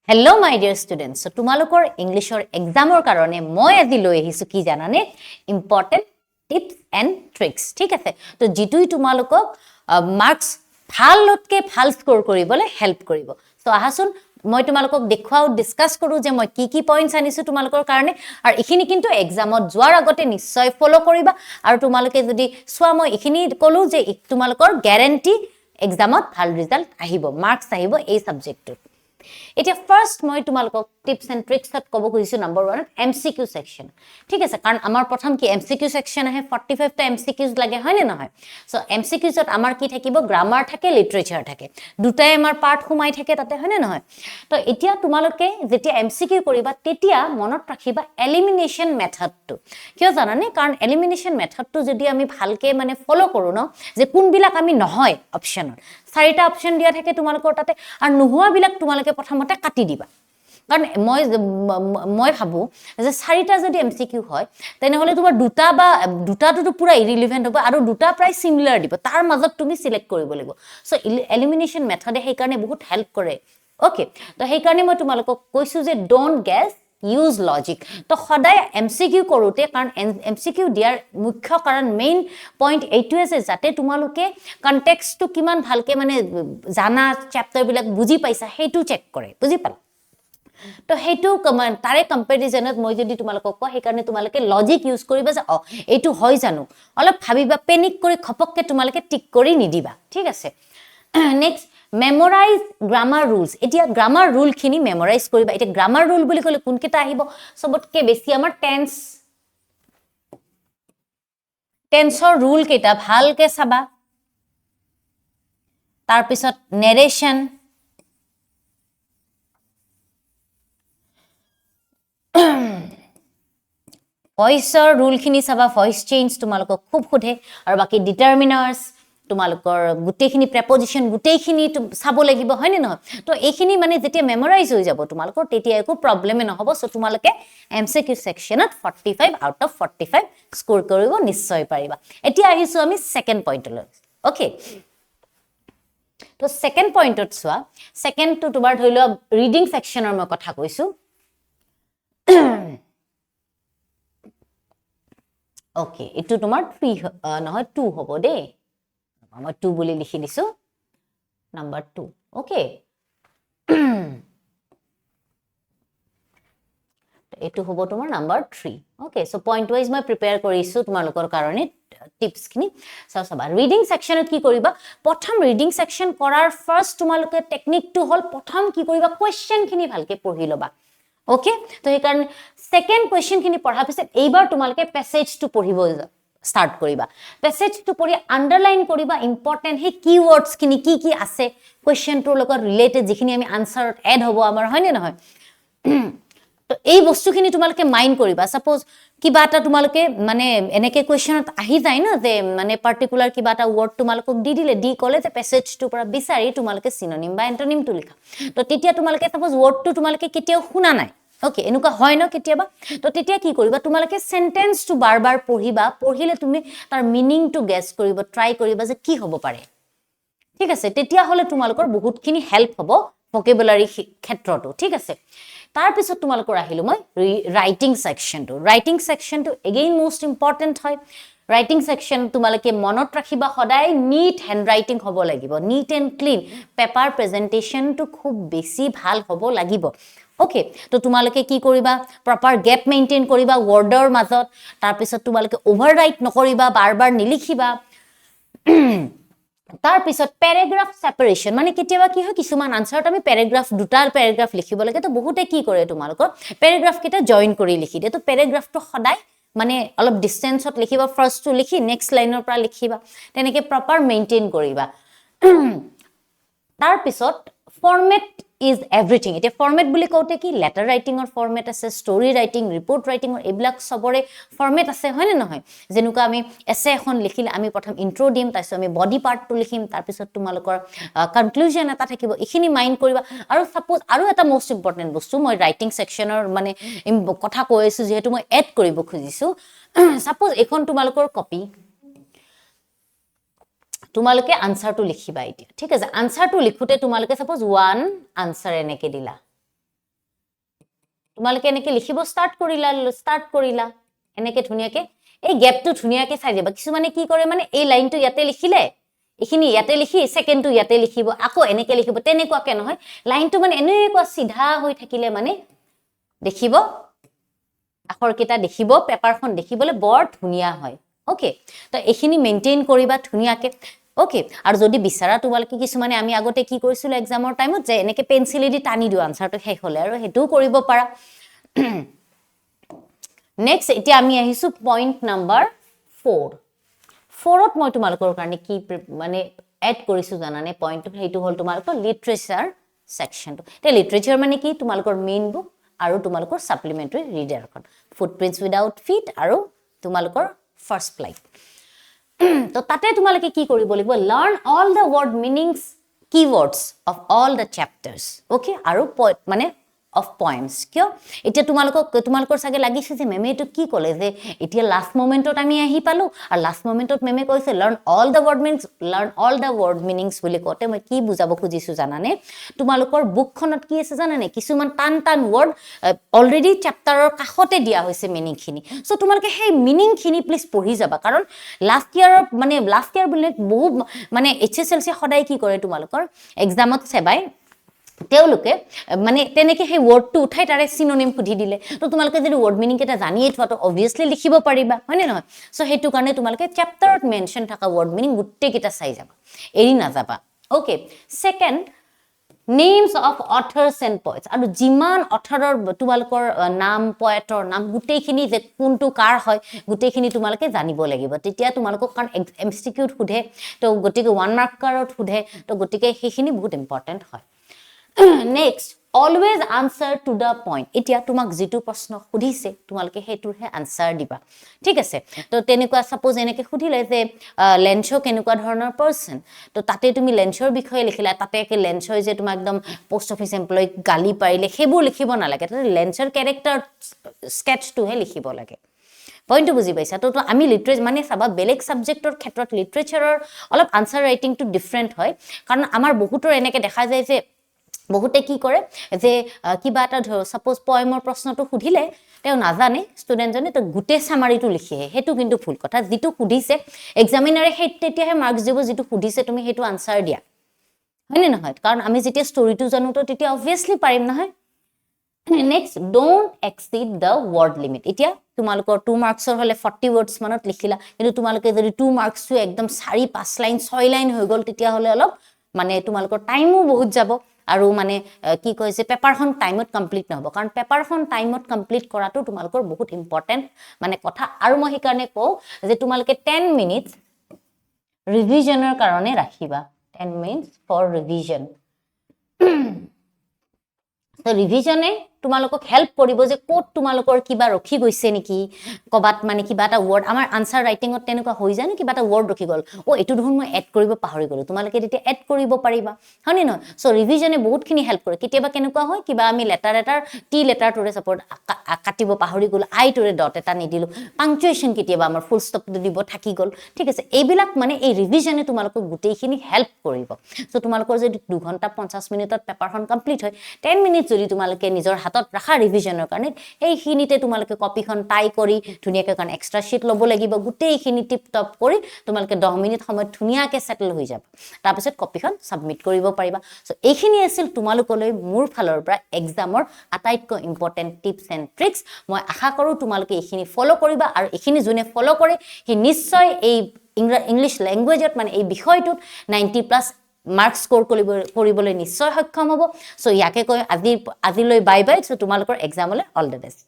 Hello my dear students. So tumalokor English or exam or karone moi aji loi ahisu ki janane important tips and tricks. ঠিক আছে তো জিতুই tumalokok marks ভাল লটকে ভাল score কৰিবলে help কৰিব so আহাসুন মই tumalokok দেখুৱাও discuss কৰো যে মই কি পইণ্টস আনিছো tumalokor কাৰণে আৰু এখিনি কিন্তু এক্সামত যোৱাৰ আগতে নিশ্চয় ফলো কৰিবা আৰু tumalokকে যদি সোৱা মই এখিনি কলো যে tumalokor গ্যাৰান্টি এক্সামত ভাল ৰিজাল্ট আহিব মাৰ্কস আহিব এই সাবজেক্টত এতিয়া ফাৰ্স্ট মই তোমালোকক টিপস এন্ড ট্ৰিক্সত কব খুজিছো নাম্বাৰ 1 এমসিকিউ সেকশন ঠিক আছে কাৰণ আমাৰ প্ৰথম কি এমসিকিউ সেকশন আহে 45 টা এমসিকিউজ লাগে হয় নে নহয় সো এমসিকিউজত আমাৰ কি থাকিব গ্ৰামাৰ থাকে লিটাৰেচাৰ থাকে দুটাই আমাৰ পাৰ্ট খুমাই থাকে তাতে হয় নে নহয় তো এতিয়া তোমালোকে যেতিয়া এমসিকিউ কৰিবা তেতিয়া মনত ৰাখিবা এলিমিনেশন মেথডটো কিয় জানানে কাৰণ এলিমিনেশন মেথডটো যদি আমি ভালকে মানে ফলো কৰো ন যে কোনবিলাক আমি নহয় অপচনত চাৰিটা অপচন দিয়া থাকে তোমালোকৰ তাতে আৰু নোহোৱা বিলাক তোমালোকে প্ৰথমতে কাটি দিবা কাৰণ মই ভাবো যে চাৰিটা যদি এমসিকিউ হয় তেনেহলে তোমাৰ দুটাটো পুৰা ইৰিলেভেন্ট হ'ব আৰু দুটা প্ৰায় সিমিলাৰ দিব তাৰ মাজত তুমি সিলেক্ট কৰিব লাগিব সো এলিমিনেশন মেথডে সেই কাৰণে বহুত হেল্প কৰে ওকে তো সেই কাৰণে মই তোমালোকক কৈছো যে ডোন্ট গেছ ইউজ লজিক তো সদায় এমসিকিউ কৰোতে কাৰণ এমসিকিউ দিয়াৰ মুখ্য কাৰণ মেইন পইণ্ট এইটোৱে যে যাতে তোমালোকে কনটেক্সটটো কিমান ভালকে মানে জানা চ্যাপ্টাৰ বিলাক বুজি পাইছা হেতু চেক কৰে বুজি পালা তো হেতু তাৰে কম্পেৰিজনত মই যদি তোমালোকক কওঁ সেই কাৰণে তোমালোকে লজিক ইউজ কৰিবা যে এইটো হয় জানো অলপ ভাবিবা পেনিক কৰি খপককে তোমালোকে টিক কৰি নিদিবা ঠিক আছে নেক্সট মেমোৰাইজ গ্ৰামাৰ ৰুলস এতিয়া গ্ৰামাৰ ৰুল খিনি মেমোৰাইজ কৰিবা এটা গ্ৰামাৰ ৰুল বুলি কলে কোন কেটা আহিব সবতকে বেছি আমাৰ টেন্সৰ ৰুল কেটা ভালকে চাবা তাৰ পিছত নেৰেশন ভয়েসৰ ৰুল খিনি চাবা ভয়েস চেঞ্জ তোমালোকক খুব খুদে আৰু বাকি ডিটাৰমিনাৰ্স তোমালোকৰ গুটেখিনি প্ৰেপজিশন গুটেখিনি চাব লাগিব হয় নে নহয় তো এইখিনি মানে যেতিয়া মেমোৰাইজ হৈ যাব তোমালোকৰ তেতিয়া একো প্ৰবলেম নহব সো তোমালোকে এমসিকিউ সেকশনত 45 আউট অফ 45 স্কোৰ কৰিব নিশ্চয় পাৰিবা এতিয়া আহিছো আমি সেকেন্ড পইণ্টলৈ ওকে তো সেকেন্ড পইণ্টত সোৱা সেকেন্ড টু তোমাৰ ধৰিলো ৰিডিং সেকশনৰ মই কথা কৈছো ওকে এটো তোমাৰ 3 নহয় 2 হ'ব দে মই 2 বুলি লিখি দিছো নাম্বাৰ 2 ওকে এটো হ'ব তোমাৰ number 3 okay so point wise মই প্ৰিপেয়াৰ কৰিছো তোমালোকৰ কাৰণে টিপস খিনি চাবা ৰিডিং সেকশনত কি কৰিবা প্ৰথম ৰিডিং সেকশন কৰাৰ ফাৰ্স্ট তোমালোকে টেকনিকটো হল প্ৰথম কি কৰিবা কোৱেশ্চন খিনি ভালকে পঢ়ি লবা ওকে তো এই কাৰণ সেকেন্ড কোৱেশ্চন খিনি পঢ়া পিছত এইবাৰ তোমালোকে প্যাসেজটো পঢ়িব স্টাৰ্ট কৰিবা প্যাসেজটো পঢ়ি আন্ডাৰলাইন কৰিবা ইম্পৰ্টেন্ট হে কিওয়াৰ্ডস খিনি কি আছে কোৱেশ্চনটোৰ লগত ৰিলেটেড যিখিনি আমি আনসাৰত এড হ'ব আমাৰ হয় নে নহয় তো এই বস্তুখিনি তোমালোকে মাইন্ড কৰিবা সাপোজ কিবা এটা তোমালোকে মানে এনেকে কোৱেশ্চনত আহি যায় না যে মানে পাৰ্টিকুলাৰ কিবা এটা ওয়াৰ্ড তোমালোকক দি দিলে দি কলে যে প্যাসেজটোৰ পৰা বিচাৰি তোমালোকে সিনোনিম বা এন্টোনিমটো লিখা তো তেতিয়া তোমালোকে সাপোজ ওয়াৰ্ডটো তোমালোকে কেতিয়াও শুনা নাই ওকে এনেকুৱা হয় ন কেতিয়াবা তো তেতিয়া কি কৰিবা তোমালোকে সেন্টেন্সটো বাৰবাৰ পঢ়িবা পঢ়িলে তুমি তাৰ মিনিংটো গেছ কৰিব ট্ৰাই কৰিবা যে কি হ'ব পাৰে ঠিক আছে তেতিয়া হলে তোমালোকৰ বহুতখিনি হেল্প হ'ব ভোকেবুলাৰি ক্ষেত্ৰটো ঠিক আছে তাৰ পিছত তোমালোকৰ আহিলো মই ৰাইটিং সেকশনটো এগেইন মোস্ট ইম্পৰ্টেন্ট হয় ৰাইটিং সেকশন তোমালোকে মনত ৰাখিবা সদায় নিট হ্যান্ডৰাইটিং হ'ব লাগিব নিট এন্ড ক্লিন পেপাৰ প্ৰেজেন্টেশনটো খুব বেছি ভাল হ'ব লাগিব ওকে তো তোমালোকে কি কৰিবা প্ৰপাৰ গ্যাপ মেইনটেইন কৰিবা ওয়াৰ্ডৰ মাজত তাৰ পিছত তোমালোকে ওভাৰৰাইট নকৰিবা বাৰবাৰ নিলিখিবা তাৰ পিছত প্যাৰাগ্ৰাফ সেপাৰেশন মানে কেতিয়াবা কি হয় কিছুমান আনসাৰত আমি দুটাৰ প্যাৰাগ্ৰাফ লিখিব লাগে তো বহুতে কি কৰে তোমালোকৰ প্যাৰাগ্ৰাফ কেটা জয়েন কৰি লিখি দিয়ে তো প্যাৰাগ্ৰাফটো সদায় মানে অলপ ডিসটেন্সত লিখিবা ফাৰ্স্টটো লিখি নেক্সট লাইনৰ পৰা লিখিবা তেনেকে প্ৰপাৰ মেইনটেইন কৰিবা তাৰ পিছত ফৰমেট is everything এটা ফৰমেট বুলি কওতে কি লেটাৰ ৰাইটিংৰ ফৰমেট আছে ষ্টৰী ৰাইটিং ৰিপোৰ্ট ৰাইটিংৰ এইবিলাক সবৰে ফৰমেট আছে হয় নে নহয় যেনুকা আমি এছে এখন লিখিলে আমি প্ৰথম ইন্ট্ৰো দিম তাৰপিছত আমি বডি পাৰ্টটো লিখিম তাৰপিছত তোমালোকৰ কনক্লুজন এটা থাকিব ইখিনি মাইন্ড কৰিবা আৰু সাপোজ আৰু এটা মোস্ট ইম্পৰ্টেন্ট বস্তু মই ৰাইটিং সেকশনৰ মানে কথা কৈছো যেহেতু মই এড কৰিব খুজিছো সাপোজ এখন তোমালোকৰ কপি তোমালোকে আনসাৰটো লিখিবা এতিয়া ঠিক আছে আনসাৰটো লিখুতে তোমালোকে সাপোজ ওয়ান আনসাৰ এনেকে দিলা তোমালোকে এনেকে লিখিব ষ্টাৰ্ট কৰিলা এনেকে ধুনীয়াকে এই গ্যাপটো ধুনীয়াকে চাই দিবা কিছুমানে কি কৰে মানে এই লাইনটো ইয়াতে লিখিলে এখিনি ইয়াতে লিখি সেকেন্ডটো ইয়াতে লিখিব আকৌ এনেকে লিখিব তেনেকুৱাকে নহয় লাইনটো মানে এনেকুৱা সিধা হৈ থাকিলে মানে দেখিব আখৰ কেটা দেখিব পেপাৰখন দেখিবলে বৰ ধুনীয়া হয় ওকে তো এখিনি মেইনটেইন কৰিবা ধুনীয়াকে ওকে আৰু যদি বিচাৰা তোমালোকে কিছুমানে আমি আগতে কি কৰিছিল এক্সামৰ টাইমত যে এনেকে পেন্সিলেদি টানি দিও আনসাৰটো শেষ হলে আৰু হেতু কৰিব পাৰা নেক্সট এতিয়া আমি আহিছো পইণ্ট নাম্বাৰ 4 4ত মই তোমালোকৰ কাৰণে কি মানে এড কৰিছো জানানে পইণ্টটো হেতু হল তোমালোকৰ লিটাৰেচাৰ সেকশনটো তে লিটাৰেচাৰ মানে কি তোমালোকৰ মেইন বুক আৰু তোমালোকৰ সাপ্লিমেন্টাৰী ৰিডাৰখন ফুটপ্ৰিন্টস উইদাউট ফিট আৰু তোমালোকৰ ফাৰ্স্ট ফ্লাইট তো তাতে তোমালোকে কি কৰিব লাগিব learn all the word meanings keywords of all the chapters okay আৰু মানে of poems কিয় এতিয়া তোমালোকৰ সাগে লাগিছে যে মেমে এটো কি কলে যে এতিয়া লাস্ট মোমেন্টত আমি আহি পালো আৰু লাস্ট মোমেন্টত মেমে কৈছে learn all the word meanings বুলি কতে মই কি বুজাব খুজিছো জানানে তোমালোকৰ বুকখনত কি আছে জানানে কিছুমান টান ওয়াৰ্ড অলৰেডি চ্যাপ্টাৰৰ কাখতে দিয়া হৈছে মিনিং খিনি সো তোমালোকে সেই মিনিং খিনি প্লিজ পঢ়ি যাবা কাৰণ লাস্ট ইয়াৰ বুলি বহু মানে HSLC সদায় কি কৰে তোমালোকৰ এক্সামত সেবাই তেওলোকে মানে তেনেকে সেই ওয়াৰ্ডটো উঠাই তাৰে সিনোনিম খুদি দিলে তো তোমালোকে যদি ওয়াৰ্ড মিনিং কেটা জানিয়ে থোৱা তো obviously লিখিব পাৰিবা হয়নে নহয় সো হেতু কাৰণে তোমালোকে চ্যাপ্টাৰত মেনশন থকা ওয়াৰ্ড মিনিং গুটে কেটা চাই যাবা এৰি না যাবা okay second names of authors and poets আৰু জিমান অথৰৰ তোমালোকৰ নাম পয়েটৰ নাম গুটেখিনি যে কোনটো কাৰ হয় গুটেখিনি তোমালোকে জানিব লাগিব তেতিয়া তোমালোকক কাৰণ MCQ খুধে তো গটিকে 1 মাৰ্ক কাৰত খুধে তো গটিকে সেইখিনি বহুত ইম্পৰ্টেন্ট হয় next always answer to the point এতিয়া তোমাক যেটো প্ৰশ্ন খুদিছে তোমালকে হেতুৰহে আনসাৰ দিবা ঠিক আছে তো তেনেকুৱা সাপোজ এনেকে খুদিলে যে লেঞ্চো কেনেকুৱা ধৰণৰ পাৰসন তো তাতে তুমি লেঞ্চৰ বিষয়ে লিখিলা তাতে কে লেঞ্চ যে তোমাক একদম পোষ্ট অফিস এমপ্লয়ী গালি পাৰিলে হেবু লিখিব না লাগে তো লেঞ্চৰ ক্যাৰেক্টাৰ স্কেটচটো হে লিখিব লাগে পইণ্টটো বুজি পাইছা তো আমি লিটাৰেচাৰ মানে সাবা বেলেগ সাবজেক্টৰ ক্ষেত্ৰত লিটাৰেচাৰৰ অলপ আনসাৰ ৰাইটিংটো ডিফাৰেন্ট হয় কাৰণ আমাৰ বহুতৰ এনেকে দেখা যায় যে বহুতে কি কৰে যে কিবা এটা ধৰ সাপোজ পয়েমৰ প্ৰশ্নটো খুদিলে তেও নাজানে ষ্টুডেন্ট জনে তো গুটে সামাৰিটো লিখে হেতু কিন্তু ভুল কথা যেটো খুদিছে এক্সামিনাৰে হেত তেতিয়াহে মাৰ্কস দিব যেটো খুদিছে তুমি হেতু আনসাৰ দিয়া হয়নে নহয় কাৰণ আমি যেতিয়া ষ্টৰিটো জানো তো তেতিয়া obviously পাৰিম নহয় next don't exceed the word limit এতিয়া তোমালোকৰ 2 মাৰ্কসৰ হলে 40 words মানত লিখিলা কিন্তু তোমালোকে যদি 2 মাৰ্কসটো একদম 4-5 লাইন 6 লাইন হৈ গল তেতিয়া হলে অলপ মানে তোমালোকৰ টাইমও বহুত যাব আৰু মানে কি কৈছে পেপাৰখন টাইমত কমপ্লিট নহব কাৰণ পেপাৰখন টাইমত কমপ্লিট কৰাটো তোমালোকৰ বহুত ইম্পৰ্টেন্ট মানে কথা আৰু মই হিকাৰণে কও যে তোমালোকে 10 মিনিটস ৰিভিজনৰ কাৰণে ৰাখিবা 10 মিনিটস ফৰ ৰিভিজন তো ৰিভিজনে তোমালোকক হেল্প কৰিব যে কোড তোমালোকৰ কিবা ৰখি গৈছে নেকি কবাত মানে কিবা এটা ওয়াৰ্ড আমাৰ আনসাৰ ৰাইটিংত তেনেকুৱা হৈ যায় নে কিবা এটা ওয়াৰ্ড ৰখি গল ও এটো ধৰণ মই এড কৰিব পাহৰি গলো তোমালোকে তেতিয়া এড কৰিব পাৰিবা হয়নে নহয় সো ৰিভিজনে বহুতখিনি হেল্প কৰে কেতিয়াবা কেনেকুৱা হয় কিবা আমি letter T letter Torre support কাটিব পাহৰি গলো আই টৰে ডট এটা নিদিলো পাংচুৱেচন কেতিয়াবা আমাৰ ফুল ষ্টপ দিব থাকি গল ঠিক আছে এইবিলাক মানে এই ৰিভিজনে তোমালোকক গুটেইখিনি হেল্প কৰিব সো তোমালোকৰ যদি 2 ঘন্টা 50 মিনিটত পেপাৰখন কমপ্লিট হয় 10 মিনিট যদি তোমালোকে নিজৰ হাতত ৰাখা ৰিভিজনৰ কাৰণে এইখিনিতে তোমালোকে কপিখন টাই কৰি ধুনিয়াকৈ কাৰণ এক্সট্ৰা শীট লব লাগিব গুটেইখিনি টিপ টপ কৰি তোমালোকে 10 মিনিট সময় ধুনিয়াকৈ সেটেল হৈ যাব তাৰ পিছত কপিখন সাবমিট কৰিব পাৰিবা সো এইখিনি আছিল তোমালোকলৈ মোৰ ফালৰ পৰা এক্সামৰ আটাইতকৈ ইম্পৰ্টেন্ট টিপস এণ্ড ট্ৰিক্স মই আশা কৰো তোমালোকে এইখিনি ফলো কৰিবা আৰু এইখিনি যোনে ফলো কৰে হি নিশ্চয় এই ইংলিশ ল্যাঙ্গুৱেজত মানে এই বিষয়টোত 90+ মাৰ্কস স্কোৰ কৰিবলৈ নিশ্চয় সক্ষম হ'ব সো ইয়াকে কৈ আজিলৈ বাই বাই সো তোমালোকৰ এক্সামলৈ অল দ্য বেষ্ট